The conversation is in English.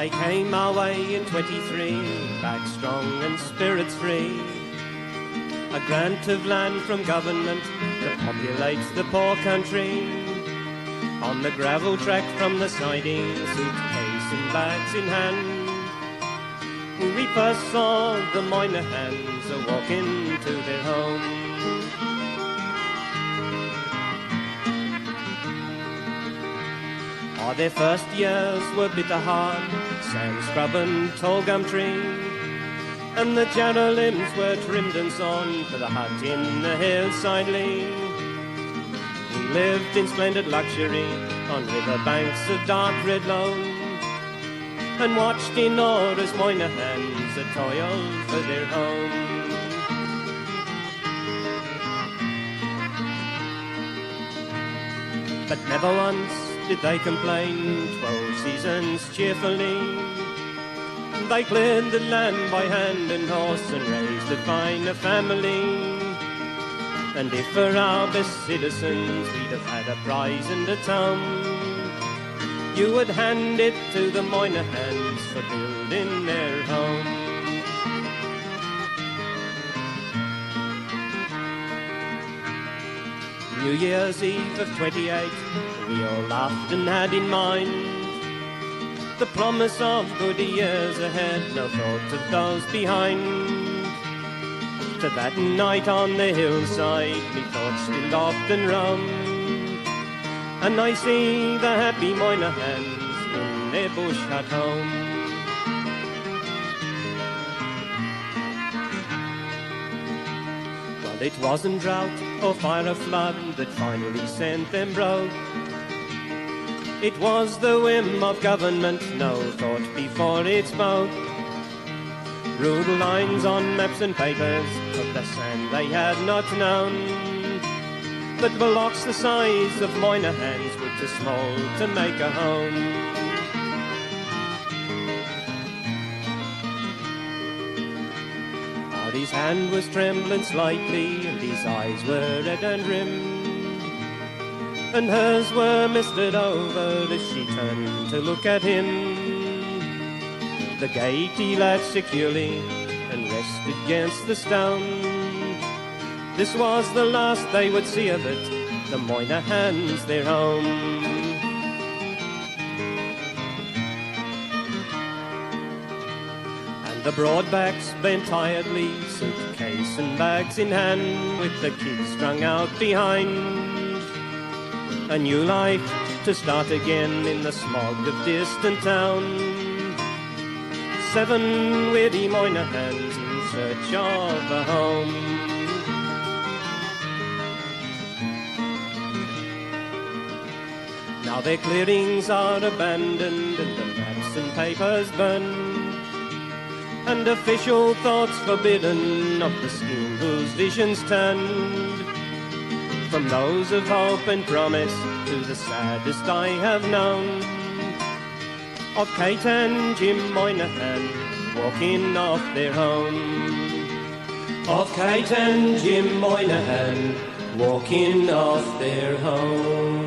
They came our way in 23, back strong and spirits free. A grant of land from government to populate the poor country. On the gravel track from the siding, suitcase and bags in hand, we first saw the miner hands a-walking to their home. Their first years were bitter hard, sand scrub and tall gum tree, and the jarrah limbs were trimmed and sawn for the hut in the hillside lee. We lived in splendid luxury on river banks of dark red loam, and watched in awe as miner hands a toil for their home. But never once did they complain, 12 seasons cheerfully. They cleared the land by hand and horse and raised a finer family. And if for our best citizens we'd have had a prize and a town, you would hand it to the miner hands for building their home. New Year's Eve of 28, we all laughed and had in mind the promise of good years ahead, no thought of those behind. To that night on the hillside, me thoughts still often roam, and I see the happy miner hands in their bush hut home. Well, it wasn't drought or fire or flood that finally sent them broke. It was the whim of government, no thought before it spoke. Ruled lines on maps and papers of the sand they had not known, but blocks the size of miner hands were too small to make a home. His hand was trembling slightly, and his eyes were red and rim, and hers were misted over as she turned to look at him. The gate he latched securely and rested against the stone. This was the last they would see of it, the miner hands their home. The broadbacks bent tiredly, suitcase and bags in hand, with the kids strung out behind. A new life to start again in the smog of distant town. 7 weary miner hands in search of a home. Now their clearings are abandoned and the maps and papers burned, and official thoughts forbidden of the scheme whose visions turned from those of hope and promise to the saddest I have known, of Kate and Jim Moynihan walking off their home. Of Kate and Jim Moynihan walking off their home.